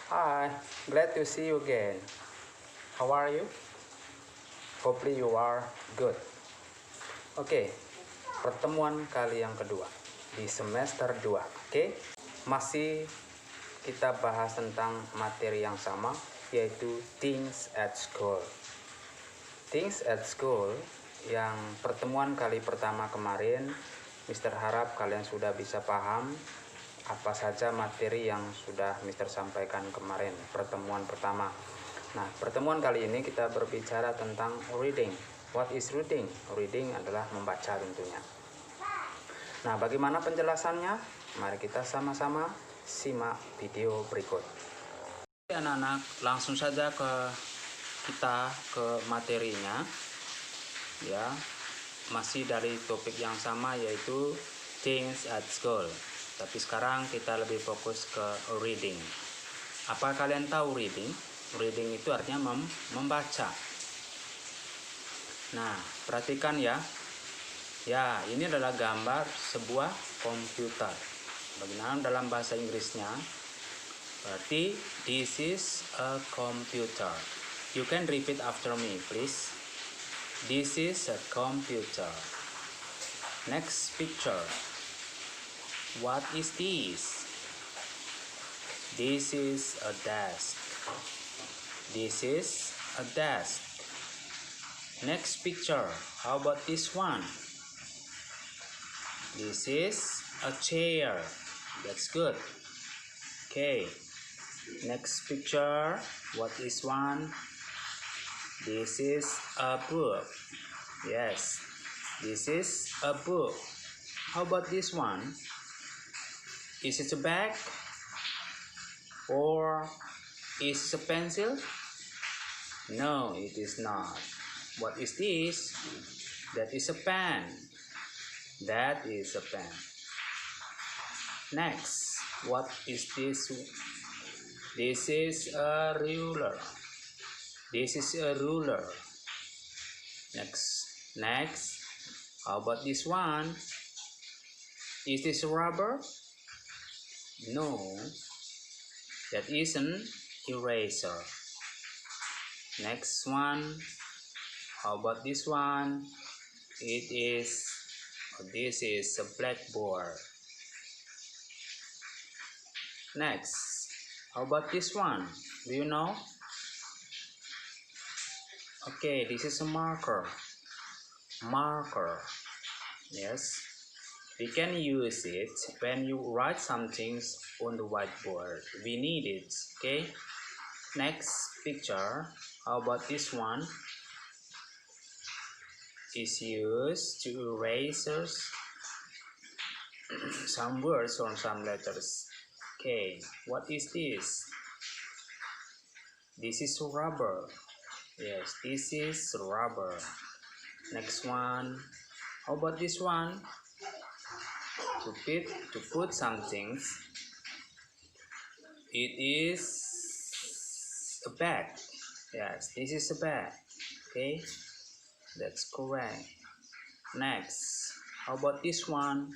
Hi, glad to see you again. How are you? Hopefully you are good. Oke, pertemuan kali yang kedua di semester 2. Oke, masih kita bahas tentang materi yang sama, yaitu Things at School. Things at School yang pertemuan kali pertama kemarin, Mister harap kalian sudah bisa paham apa saja materi yang sudah Mister sampaikan kemarin pertemuan pertama. Nah, pertemuan kali ini kita berbicara tentang reading. What is reading? Reading adalah membaca tentunya. Nah, bagaimana penjelasannya? Mari kita sama-sama simak video berikut. Anak-anak, langsung saja ke materinya. Ya, masih dari topik yang sama, yaitu Things at School. Tapi sekarang kita lebih fokus ke reading. Apa kalian tahu reading? Reading itu artinya membaca. Nah, perhatikan ya. Ya, ini adalah gambar sebuah komputer. Bagaimana dalam bahasa Inggrisnya? Berarti this is a computer. You can repeat after me, please. This is a computer. Next picture. What is this? This is a desk. This is a desk. Next picture. How about this one? This is a chair. That's good. Okay. Next picture. What is one? This is a book. Yes. This is a book. How about this one? Is it a bag? Or is it a pencil? No, it is not. What is this? That is a pen. That is a pen. Next, what is this? This is a ruler. This is a ruler. Next, how about this one? Is this rubber? No, that is an eraser. Next one, how about this one? This is a blackboard. Next, how about this one? Do you know? Okay, this is a marker. Marker. Yes. We can use it when you write some things on the whiteboard. We need it, okay? Next picture, how about this one? Is used to erase some words or some letters. Okay, what is this? This is rubber. Yes, this is rubber. Next one, how about this one? To put some things. It is a bag. Yes, this is a bag. Okay, that's correct. Next, how about this one?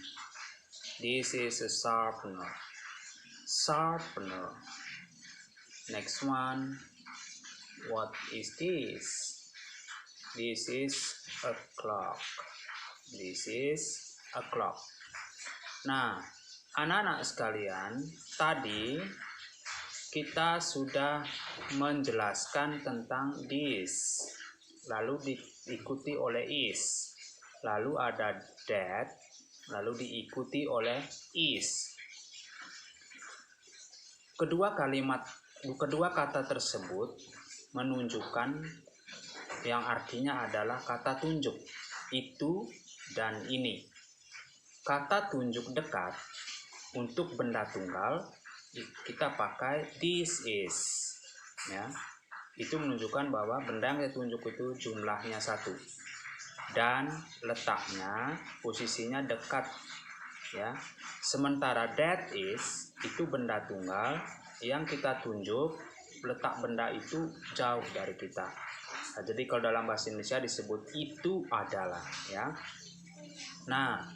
This is a sharpener. Sharpener. Next one, what is this? This is a clock. This is a clock. Nah, anak-anak sekalian, tadi kita sudah menjelaskan tentang this, lalu diikuti oleh is, lalu ada that, lalu diikuti oleh is. Kedua kata tersebut menunjukkan yang artinya adalah kata tunjuk, itu dan ini. Kata tunjuk dekat untuk benda tunggal kita pakai this is, ya. Itu menunjukkan bahwa benda yang ditunjuk itu jumlahnya 1 dan letaknya, posisinya dekat, ya. Sementara that is itu benda tunggal yang kita tunjuk, letak benda itu jauh dari kita. Nah, jadi kalau dalam bahasa Indonesia disebut itu adalah, ya. Nah,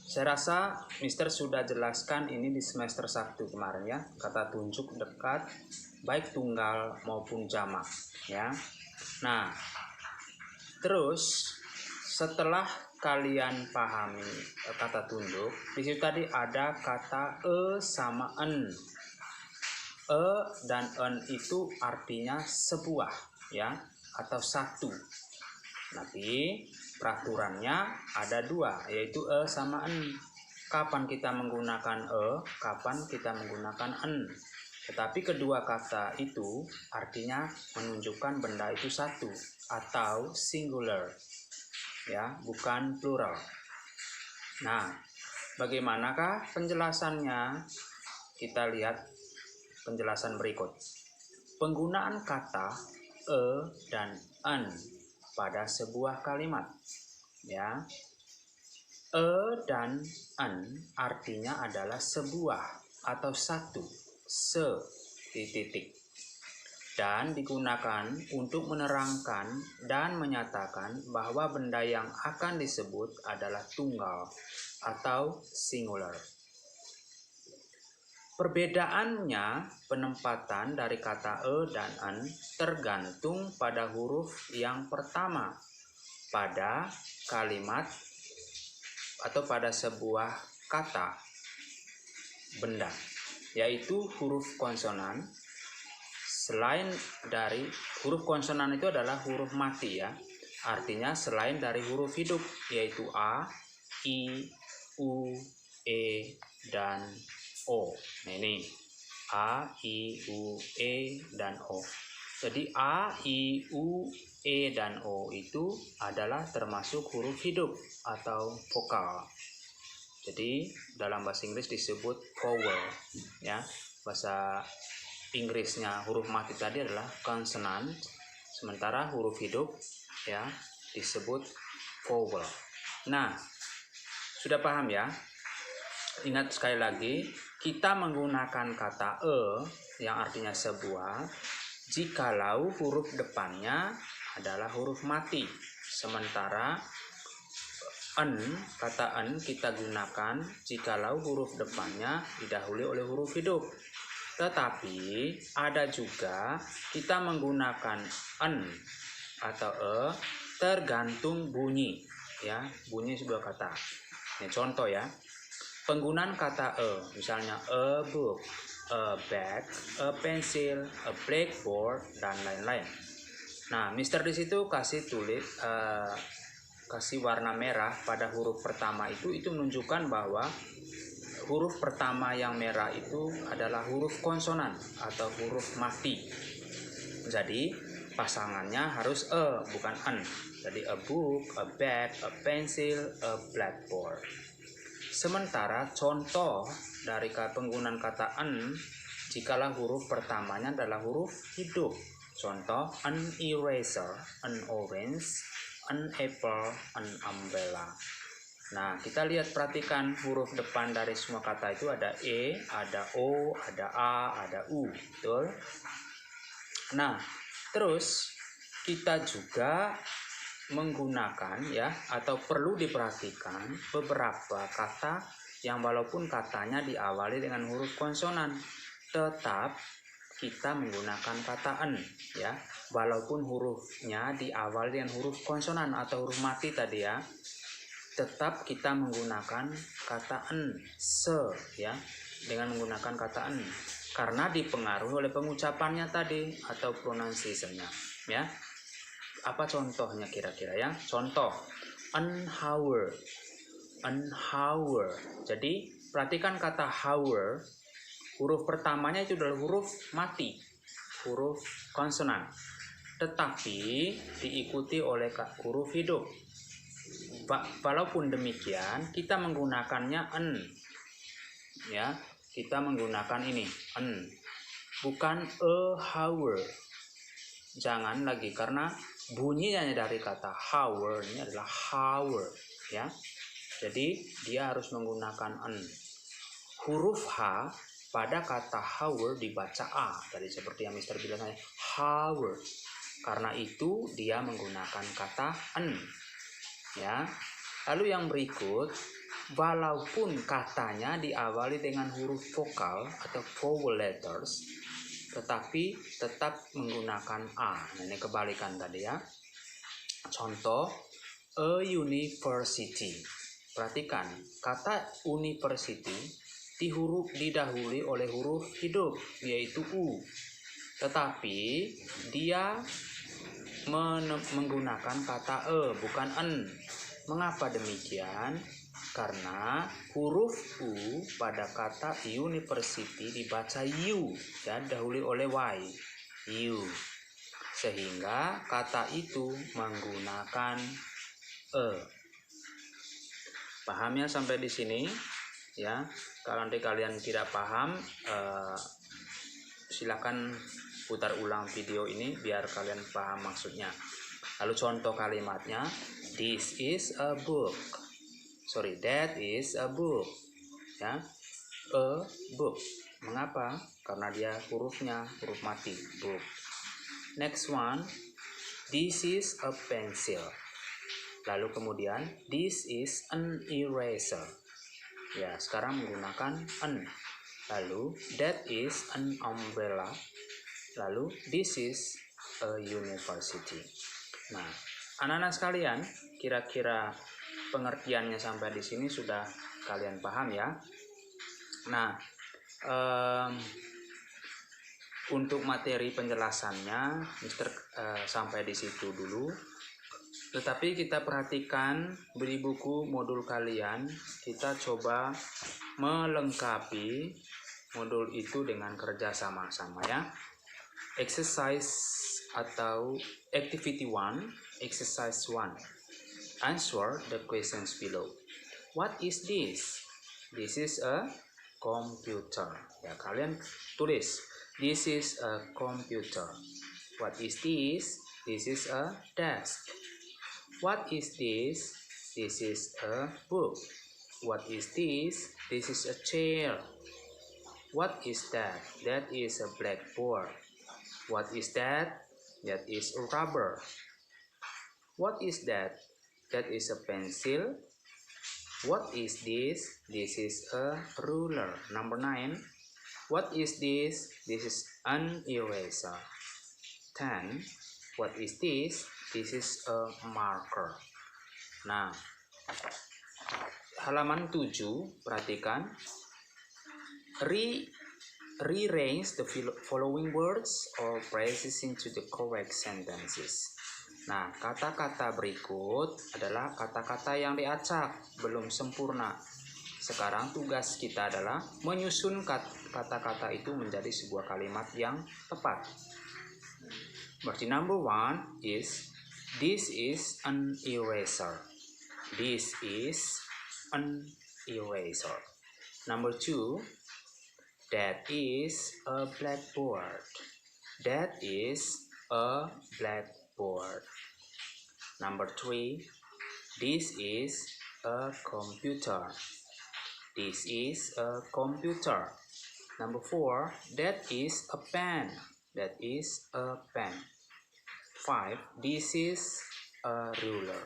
Saya rasa Mister sudah jelaskan ini di semester 1 kemarin ya, kata tunjuk dekat baik tunggal maupun jamak ya. Nah, terus setelah kalian pahami kata tunjuk, di situ tadi ada kata sama en. Dan en itu artinya sebuah ya, atau satu. Tapi peraturannya ada dua, yaitu sama en. Kapan kita menggunakan kapan kita menggunakan en. Tetapi kedua kata itu artinya menunjukkan benda itu satu atau singular ya, bukan plural. Nah, bagaimanakah penjelasannya? Kita lihat penjelasan berikut. Penggunaan kata dan en pada sebuah kalimat ya. Dan en artinya adalah sebuah atau satu, titik, dan digunakan untuk menerangkan dan menyatakan bahwa benda yang akan disebut adalah tunggal atau singular. Perbedaannya penempatan dari kata dan en tergantung pada huruf yang pertama pada kalimat atau pada sebuah kata benda, yaitu huruf konsonan. Selain dari huruf konsonan itu adalah huruf mati ya, artinya selain dari huruf hidup, yaitu A, I, U, E, dan O. Nah ini A, I, U, E, dan O. Jadi A, I, U, E, dan O itu adalah termasuk huruf hidup atau vokal. Jadi dalam bahasa Inggris disebut vowel ya. Bahasa Inggrisnya huruf mati tadi adalah consonant, sementara huruf hidup ya disebut vowel. Nah, sudah paham ya? Ingat sekali lagi, kita menggunakan kata yang artinya sebuah jikalau huruf depannya adalah huruf mati. Sementara kata en kita gunakan jikalau huruf depannya didahului oleh huruf hidup. Tetapi ada juga kita menggunakan en atau tergantung bunyi ya, bunyi sebuah kata. Ini contoh ya. Penggunaan kata misalnya a book, a bag, a pencil, a blackboard, dan lain-lain. Nah, Mister di situ kasih kasih warna merah pada huruf pertama itu menunjukkan bahwa huruf pertama yang merah itu adalah huruf konsonan atau huruf mati. Jadi pasangannya harus bukan en. Jadi a book, a bag, a pencil, a blackboard. Sementara contoh dari penggunaan kata en jikalau huruf pertamanya adalah huruf hidup. Contoh, an eraser, an orange, an apple, an umbrella. Nah, kita lihat, perhatikan huruf depan dari semua kata itu ada E, ada O, ada A, ada U. Betul? Nah, terus kita juga menggunakan ya, atau perlu diperhatikan beberapa kata yang walaupun katanya diawali dengan huruf konsonan, tetap kita menggunakan kata en ya, walaupun hurufnya diawali dengan huruf konsonan atau huruf mati tadi ya, tetap kita menggunakan kata en ya, dengan menggunakan kata en karena dipengaruhi oleh pengucapannya tadi atau pronunciation-nya ya. Apa contohnya kira-kira ya? Contoh, an hour. Jadi perhatikan kata hour, huruf pertamanya itu adalah huruf mati, huruf konsonan, tetapi diikuti oleh huruf hidup. Walaupun demikian kita menggunakannya en ya, kita menggunakan ini en, bukan a hour. Jangan lagi, karena bunyinya dari kata hour ini adalah hour ya. Jadi dia harus menggunakan en. Huruf H pada kata hour dibaca A. Tadi seperti yang Mister bilang hour. Karena itu dia menggunakan kata en. Ya. Lalu yang berikut, walaupun katanya diawali dengan huruf vokal atau vowel letters, tetapi tetap menggunakan A. Nah, ini kebalikan tadi ya. Contoh, a university. Perhatikan, kata university didahului oleh huruf hidup, yaitu U. Tetapi dia menggunakan kata E, bukan N. Mengapa demikian? Karena huruf U pada kata university dibaca U, ya, didahului oleh Y. U. Sehingga kata itu menggunakan E. Paham ya sampai di sini? Ya, kalau nanti kalian tidak paham, silakan putar ulang video ini biar kalian paham maksudnya. Lalu contoh kalimatnya, this is a book. Sorry, that is a book. Ya, a book. Mengapa? Karena dia hurufnya huruf mati, book. Next one, this is a pencil. Lalu kemudian, this is an eraser. Ya, sekarang menggunakan an. Lalu, that is an umbrella. Lalu, this is a university. Nah, anak-anak sekalian, kira-kira pengertiannya sampai di sini sudah kalian paham ya? Nah, untuk materi penjelasannya, Mister sampai di situ dulu. Tetapi kita perhatikan di buku modul kalian, kita coba melengkapi modul itu dengan kerja sama-sama ya. Exercise atau activity 1, exercise 1. Answer the questions below. What is this? This is a computer. Ya, kalian tulis. This is a computer. What is this? This is a desk. What is this? This is a book. What is this? This is a chair. What is that? That is a blackboard. What is that? That is a rubber. What is that? That is a pencil. What is this? This is a ruler. Number 9. What is this? This is an eraser. 10. What is this? This is a marker. Nah, halaman 7, perhatikan. Rearrange the following words or phrases into the correct sentences. Nah, kata-kata berikut adalah kata-kata yang diacak, belum sempurna. Sekarang tugas kita adalah menyusun kata-kata itu menjadi sebuah kalimat yang tepat. Berarti number 1 is, this is an eraser. This is an eraser. Number 2, that is a blackboard. That is a blackboard. Number 3, this is a computer. This is a computer. Number 4, that is a pen. That is a pen. 5, this is a ruler.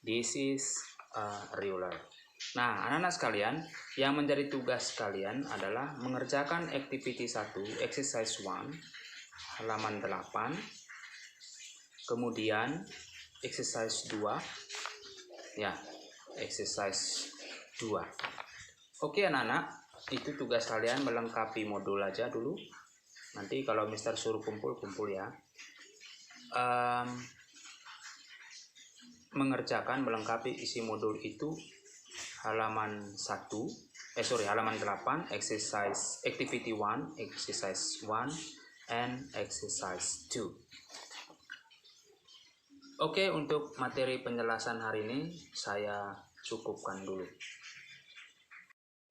This is a ruler. Nah, anak-anak sekalian, yang menjadi tugas kalian adalah mengerjakan activity 1, exercise 1, halaman 8. Kemudian exercise 2. Ya, exercise 2. Oke anak-anak, itu tugas kalian melengkapi modul aja dulu. Nanti kalau Mister suruh kumpul ya. Mengerjakan melengkapi isi modul itu halaman 8, exercise activity 1, exercise 1 and exercise 2. Oke, untuk materi penjelasan hari ini saya cukupkan dulu.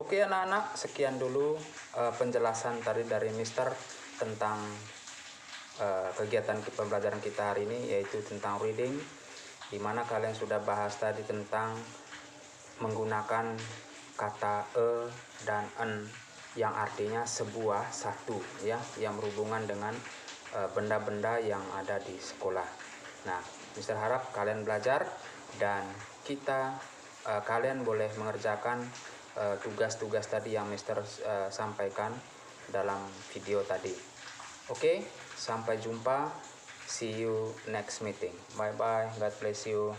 Oke anak-anak, sekian dulu penjelasan tadi dari Mister tentang kegiatan pembelajaran kita hari ini, yaitu tentang reading, di mana kalian sudah bahas tadi tentang menggunakan kata e dan en yang artinya sebuah, satu ya, yang berhubungan dengan benda-benda yang ada di sekolah. Nah, Mister harap kalian belajar dan kita kalian boleh mengerjakan tugas-tugas tadi yang Mister sampaikan dalam video tadi. Oke, sampai jumpa. See you next meeting. Bye bye. God bless you.